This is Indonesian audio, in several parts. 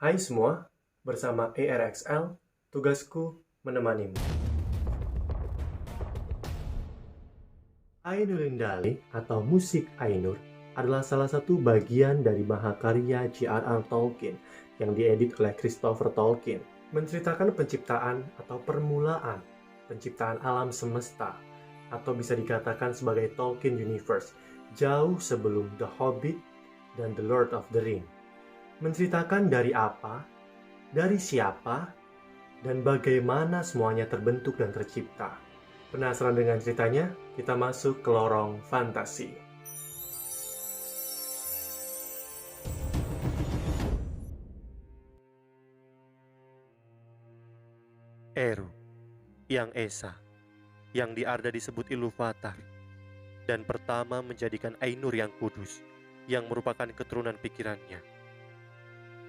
Hai semua, bersama ARXL, tugasku menemanimu. Ainur Indali atau musik Ainur adalah salah satu bagian dari mahakarya J.R.R. Tolkien yang diedit oleh Christopher Tolkien, menceritakan penciptaan atau permulaan penciptaan alam semesta, atau bisa dikatakan sebagai Tolkien Universe, jauh sebelum The Hobbit dan The Lord of the Ring. Menceritakan dari apa, dari siapa, dan bagaimana semuanya terbentuk dan tercipta. Penasaran dengan ceritanya? Kita masuk ke lorong fantasi. Eru, yang Esa, yang di Arda disebut Iluvatar, dan pertama menjadikan Ainur yang kudus, yang merupakan keturunan pikirannya.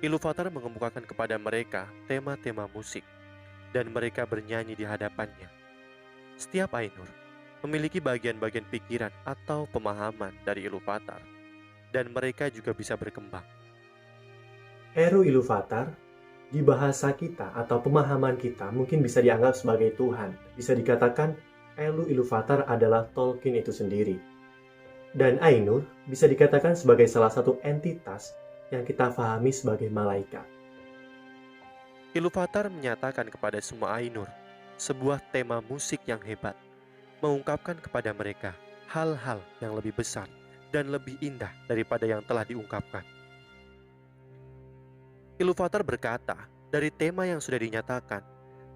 Iluvatar mengemukakan kepada mereka tema-tema musik, dan mereka bernyanyi di hadapannya. Setiap Ainur memiliki bagian-bagian pikiran atau pemahaman dari Iluvatar, dan mereka juga bisa berkembang. Eru Iluvatar, di bahasa kita atau pemahaman kita mungkin bisa dianggap sebagai Tuhan. Bisa dikatakan Eru Iluvatar adalah Tolkien itu sendiri. Dan Ainur bisa dikatakan sebagai salah satu entitas yang kita pahami sebagai malaikat. Iluvatar menyatakan kepada semua Ainur sebuah tema musik yang hebat, mengungkapkan kepada mereka hal-hal yang lebih besar dan lebih indah daripada yang telah diungkapkan. Iluvatar berkata, dari tema yang sudah dinyatakan,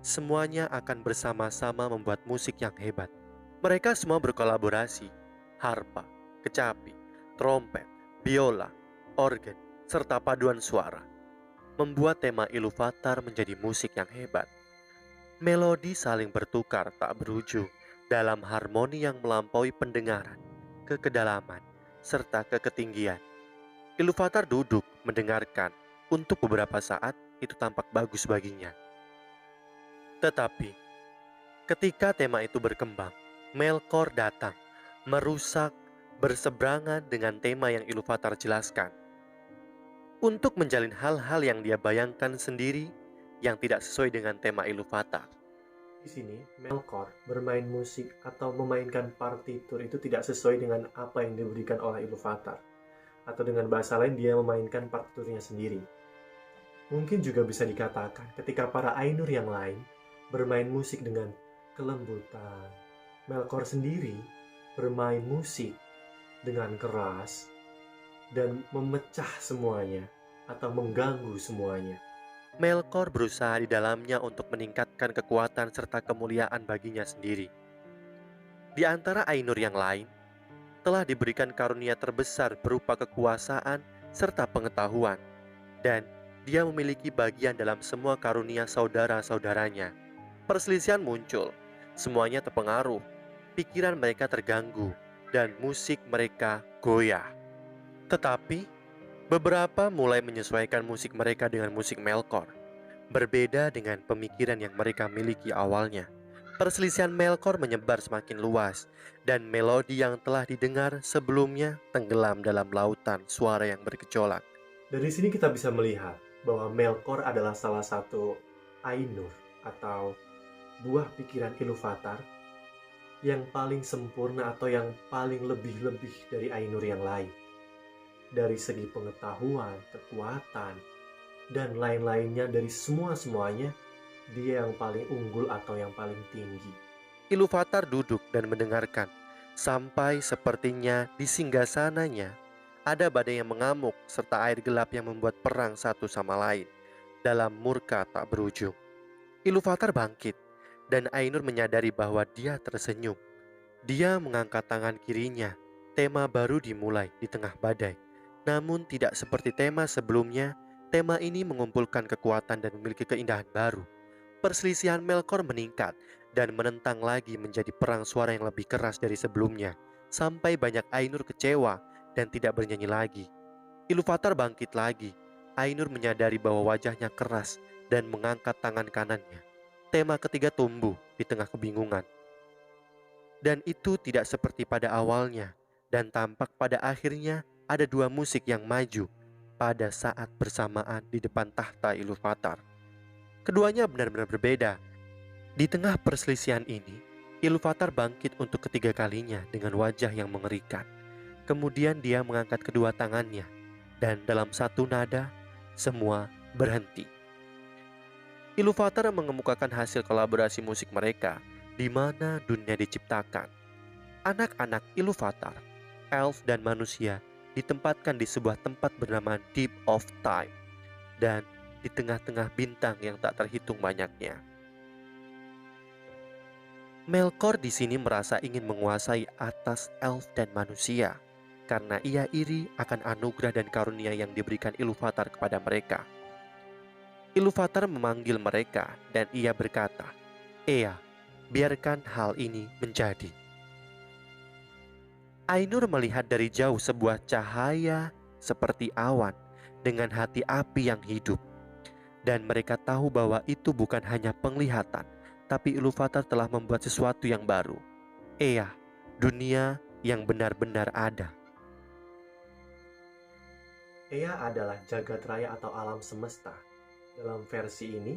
semuanya akan bersama-sama membuat musik yang hebat. Mereka semua berkolaborasi, harpa, kecapi, trompet, biola, organ, serta paduan suara, membuat tema Iluvatar menjadi musik yang hebat. Melodi saling bertukar tak berujung dalam harmoni yang melampaui pendengaran, ke kedalaman, serta ke ketinggian. Iluvatar duduk mendengarkan. Untuk beberapa saat itu tampak bagus baginya. Tetapi ketika tema itu berkembang, Melkor datang, merusak, berseberangan dengan tema yang Iluvatar jelaskan. Untuk menjalin hal-hal yang dia bayangkan sendiri yang tidak sesuai dengan tema Iluvatar. Di sini, Melkor bermain musik atau memainkan partitur itu tidak sesuai dengan apa yang diberikan oleh Iluvatar. Atau dengan bahasa lain, dia memainkan partiturnya sendiri. Mungkin juga bisa dikatakan ketika para Ainur yang lain bermain musik dengan kelembutan, Melkor sendiri bermain musik dengan keras dan memecah semuanya atau mengganggu semuanya. Melkor berusaha di dalamnya untuk meningkatkan kekuatan serta kemuliaan baginya sendiri. Di antara Ainur yang lain, telah diberikan karunia terbesar berupa kekuasaan serta pengetahuan, dan dia memiliki bagian dalam semua karunia saudara-saudaranya. Perselisihan muncul, semuanya terpengaruh, pikiran mereka terganggu, dan musik mereka goyah. Tetapi, beberapa mulai menyesuaikan musik mereka dengan musik Melkor, berbeda dengan pemikiran yang mereka miliki awalnya. Perselisihan Melkor menyebar semakin luas, dan melodi yang telah didengar sebelumnya tenggelam dalam lautan suara yang bergejolak. Dari sini kita bisa melihat bahwa Melkor adalah salah satu Ainur atau buah pikiran Iluvatar yang paling sempurna atau yang paling lebih-lebih dari Ainur yang lain. Dari segi pengetahuan, kekuatan, dan lain-lainnya, dari semua-semuanya, dia yang paling unggul atau yang paling tinggi. Iluvatar duduk dan mendengarkan, sampai sepertinya di singgasananya ada badai yang mengamuk serta air gelap yang membuat perang satu sama lain dalam murka tak berujung. Iluvatar bangkit, dan Ainur menyadari bahwa dia tersenyum. Dia mengangkat tangan kirinya. Tema baru dimulai di tengah badai. Namun tidak seperti tema sebelumnya, tema ini mengumpulkan kekuatan dan memiliki keindahan baru. Perselisihan Melkor meningkat dan menentang lagi menjadi perang suara yang lebih keras dari sebelumnya, sampai banyak Ainur kecewa dan tidak bernyanyi lagi. Iluvatar bangkit lagi. Ainur menyadari bahwa wajahnya keras dan mengangkat tangan kanannya. Tema ketiga tumbuh di tengah kebingungan. Dan itu tidak seperti pada awalnya, dan tampak pada akhirnya ada dua musik yang maju. pada saat bersamaan di depan tahta Iluvatar. Keduanya benar-benar berbeda. Di tengah perselisihan ini, Iluvatar bangkit untuk ketiga kalinya dengan wajah yang mengerikan. Kemudian dia mengangkat kedua tangannya, dan dalam satu nada, semua berhenti. Iluvatar mengemukakan hasil kolaborasi musik mereka, di mana dunia diciptakan. Anak-anak Iluvatar, elf dan manusia, ditempatkan di sebuah tempat bernama Deep of Time, dan di tengah-tengah bintang yang tak terhitung banyaknya. Melkor di sini merasa ingin menguasai atas elf dan manusia, karena ia iri akan anugerah dan karunia yang diberikan Iluvatar kepada mereka. Iluvatar memanggil mereka dan ia berkata, "Ea, biarkan hal ini menjadi." Ainur melihat dari jauh sebuah cahaya seperti awan dengan hati api yang hidup. Dan mereka tahu bahwa itu bukan hanya penglihatan, tapi Iluvatar telah membuat sesuatu yang baru. Ea, dunia yang benar-benar ada. Ea adalah jagat raya atau alam semesta. Dalam versi ini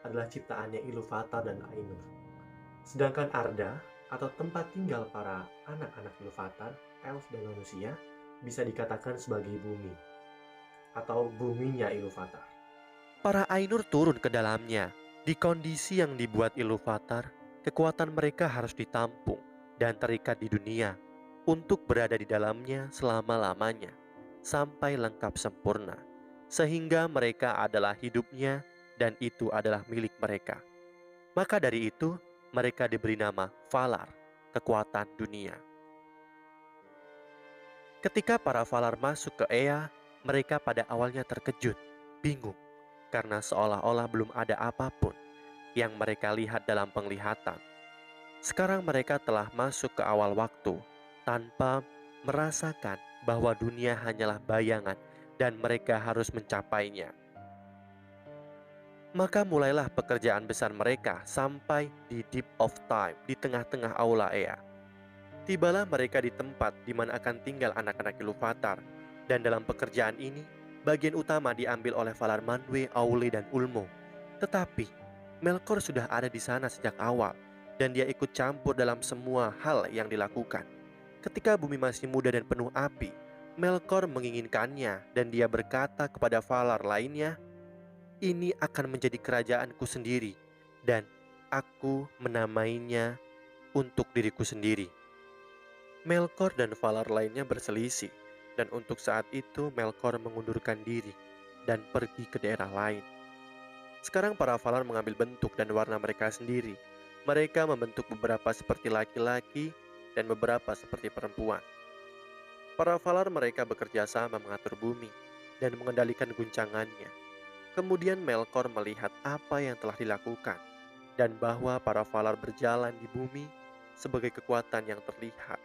adalah ciptaannya Iluvatar dan Ainur. Sedangkan Arda atau tempat tinggal para anak-anak Iluvatar, elf dan manusia bisa dikatakan sebagai bumi atau buminya Iluvatar. Para Ainur turun ke dalamnya. Di kondisi yang dibuat Iluvatar, kekuatan mereka harus ditampung dan terikat di dunia untuk berada di dalamnya selama-lamanya sampai lengkap sempurna, sehingga mereka adalah hidupnya dan itu adalah milik mereka. Maka dari itu, mereka diberi nama Valar, kekuatan dunia. Ketika para Valar masuk ke Ea, mereka pada awalnya terkejut, bingung, karena seolah-olah belum ada apapun yang mereka lihat dalam penglihatan. Sekarang mereka telah masuk ke awal waktu, tanpa merasakan bahwa dunia hanyalah bayangan dan mereka harus mencapainya. Maka mulailah pekerjaan besar mereka sampai di Deep of Time, di tengah-tengah aula Ea. Tibalah mereka di tempat di mana akan tinggal anak-anak Iluvatar, dan dalam pekerjaan ini, bagian utama diambil oleh Valar Manwë, Aule, dan Ulmo. Tetapi, Melkor sudah ada di sana sejak awal, dan dia ikut campur dalam semua hal yang dilakukan. Ketika bumi masih muda dan penuh api, Melkor menginginkannya, dan dia berkata kepada Valar lainnya, "Ini akan menjadi kerajaanku sendiri, dan aku menamainya untuk diriku sendiri." Melkor dan Valar lainnya berselisih, dan untuk saat itu Melkor mengundurkan diri dan pergi ke daerah lain. Sekarang para Valar mengambil bentuk dan warna mereka sendiri. Mereka membentuk beberapa seperti laki-laki dan beberapa seperti perempuan. Para Valar mereka bekerja sama mengatur bumi dan mengendalikan guncangannya. Kemudian Melkor melihat apa yang telah dilakukan, dan bahwa para Valar berjalan di bumi sebagai kekuatan yang terlihat,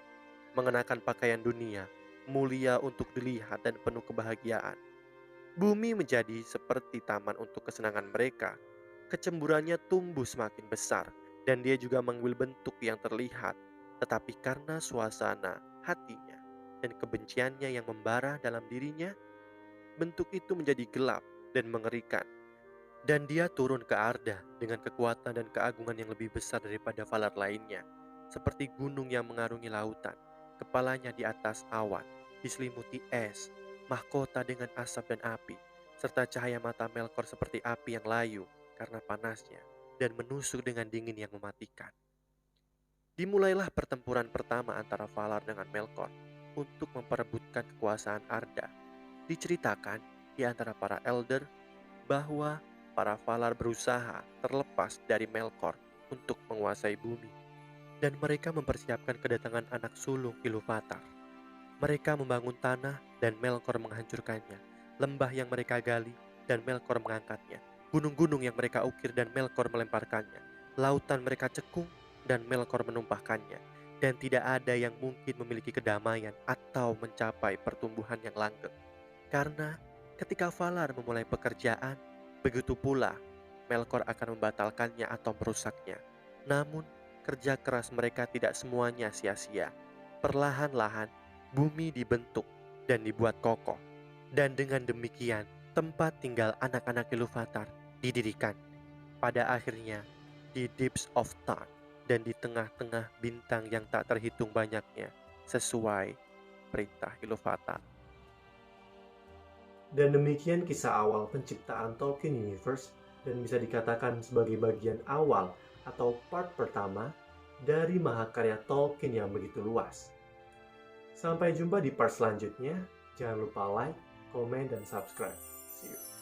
mengenakan pakaian dunia, mulia untuk dilihat dan penuh kebahagiaan. Bumi menjadi seperti taman untuk kesenangan mereka. Kecemburuannya tumbuh semakin besar, dan dia juga mengambil bentuk yang terlihat. Tetapi karena suasana hatinya dan kebenciannya yang membara dalam dirinya, bentuk itu menjadi gelap dan mengerikan. Dan dia turun ke Arda dengan kekuatan dan keagungan yang lebih besar daripada Valar lainnya, seperti gunung yang mengarungi lautan. Kepalanya di atas awan, diselimuti es, mahkota dengan asap dan api, serta cahaya mata Melkor seperti api yang layu karena panasnya dan menusuk dengan dingin yang mematikan. Dimulailah pertempuran pertama antara Valar dengan Melkor untuk memperebutkan kekuasaan Arda. Diceritakan di antara para elder bahwa para Valar berusaha terlepas dari Melkor untuk menguasai bumi, dan mereka mempersiapkan kedatangan anak sulung Iluvatar. Mereka membangun tanah dan Melkor menghancurkannya, lembah yang mereka gali dan Melkor mengangkatnya, gunung-gunung yang mereka ukir dan Melkor melemparkannya, lautan mereka cekung dan Melkor menumpahkannya, dan tidak ada yang mungkin memiliki kedamaian atau mencapai pertumbuhan yang langgeng. Karena ketika Valar memulai pekerjaan, begitu pula Melkor akan membatalkannya atau merusaknya. Namun, kerja keras mereka tidak semuanya sia-sia. Perlahan-lahan, bumi dibentuk dan dibuat kokoh. Dan dengan demikian, tempat tinggal anak-anak Iluvatar didirikan. Pada akhirnya, di Deeps of Time dan di tengah-tengah bintang yang tak terhitung banyaknya, sesuai perintah Iluvatar. Dan demikian kisah awal penciptaan Tolkien Universe, dan bisa dikatakan sebagai bagian awal atau part pertama dari mahakarya Tolkien yang begitu luas. Sampai jumpa di part selanjutnya. Jangan lupa like, komen, dan subscribe. See you.